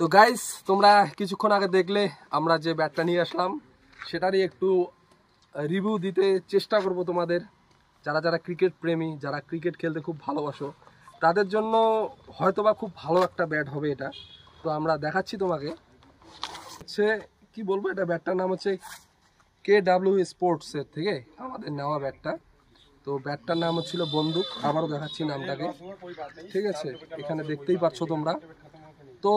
তো গাইস তোমরা কিছুক্ষণ আগে দেখলে আমরা যে ব্যাটটা নিয়ে আসলাম সেটারই একটু রিভিউ দিতে চেষ্টা করব তোমাদের যারা যারা ক্রিকেট প্রেমী, যারা ক্রিকেট খেলতে খুব ভালোবাসো তাদের জন্য হয়তোবা খুব ভালো একটা ব্যাট হবে এটা। তো আমরা দেখাচ্ছি তোমাকে, হচ্ছে কি বলবো, এটা ব্যাটটার নাম হচ্ছে KW স্পোর্টসের থেকে আমাদের নেওয়া ব্যাটটা। তো ব্যাটটার নাম হচ্ছিল বন্দুক, আবারও দেখাচ্ছি নামটাকে, ঠিক আছে, এখানে দেখতেই পাচ্ছ তোমরা। তো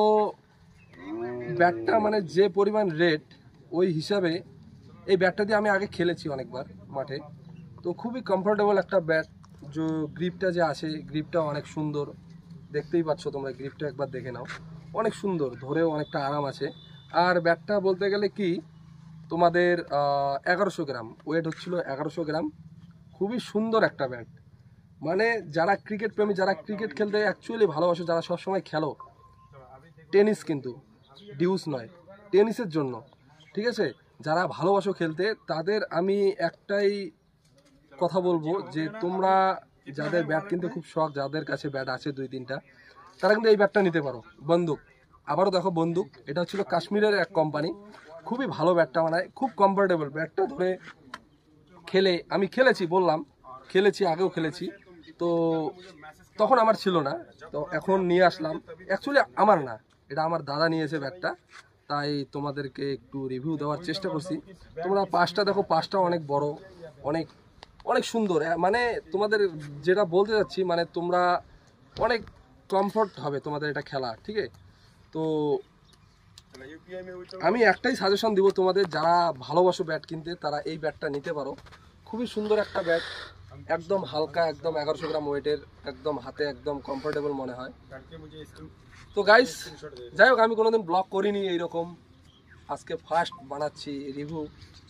ব্যাটটা মানে যে পরিমাণ রেট ওই হিসাবে এই ব্যাটটা দিয়ে আমি আগে খেলেছি অনেকবার মাঠে, তো খুবই কমফোর্টেবল একটা ব্যাট। যে গ্রিপটা যে আছে গ্রিপটা অনেক সুন্দর, দেখতেই পাচ্ছ তোমরা, গ্রিপটা একবার দেখে নাও, অনেক সুন্দর, ধরেও অনেকটা আরাম আছে। আর ব্যাটটা বলতে গেলে কি তোমাদের 1100 গ্রাম ওয়েট হচ্ছিল, 1100 গ্রাম, খুবই সুন্দর একটা ব্যাট। মানে যারা ক্রিকেট প্রেমী, যারা ক্রিকেট খেলতে অ্যাকচুয়ালি ভালোবাসো, যারা সবসময় খেলো, টেনিস কিন্তু ডিউস নয়, টেনিসের জন্য, ঠিক আছে, যারা ভালোবাসো খেলতে তাদের আমি একটাই কথা বলবো যে তোমরা যাদের ব্যাট কিনতে খুব শখ, যাদের কাছে ব্যাট আছে 2-3টা, তারা কিন্তু এই ব্যাটটা নিতে পারো। বন্দুক, আবারও দেখো বন্দুক, এটা হচ্ছিল কাশ্মীরের এক কোম্পানি, খুবই ভালো ব্যাটটা বানায়, খুব কমফোর্টেবল ব্যাটটা ধরে খেলে। আমি খেলেছি, বললাম খেলেছি, আগেও খেলেছি, তো তখন আমার ছিল না, তো এখন নিয়ে আসলাম। অ্যাকচুয়ালি আমার না, এটা আমার দাদা নিয়েছে ব্যাটটা, তাই তোমাদেরকে একটু রিভিউ দেওয়ার চেষ্টা করছি। তোমরা পাশটা দেখো, পাশটা অনেক বড়, অনেক অনেক সুন্দর। মানে তোমাদের যেটা বলতে যাচ্ছি, মানে তোমরা অনেক কমফোর্ট হবে তোমাদের এটা খেলা, ঠিক আছে। তো আমি একটাই সাজেশন দিব তোমাদের, যারা ভালোবাসো ব্যাট কিনতে তারা এই ব্যাটটা নিতে পারো। খুবই সুন্দর একটা ব্যাট, একদম হালকা, একদম 1100 গ্রাম ওয়েটের, একদম হাতে একদম কমফোর্টেবল মনে হয়। তো গাইস, যাই হোক, আমি কোনোদিন ব্লগ করিনি এইরকম, আজকে ফার্স্ট বানাচ্ছি রিভিউ,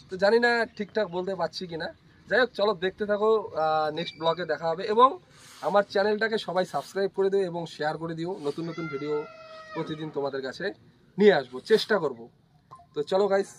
তো জানি না ঠিকঠাক বলতে পারছি কিনা। যাই হোক, চলো দেখতে থাকো, নেক্সট ব্লগে দেখা হবে। এবং আমার চ্যানেলটাকে সবাই সাবস্ক্রাইব করে দিও এবং শেয়ার করে দিও, নতুন নতুন ভিডিও প্রতিদিন তোমাদের কাছে নিয়ে আসবো, চেষ্টা করব। তো চলো গাইস।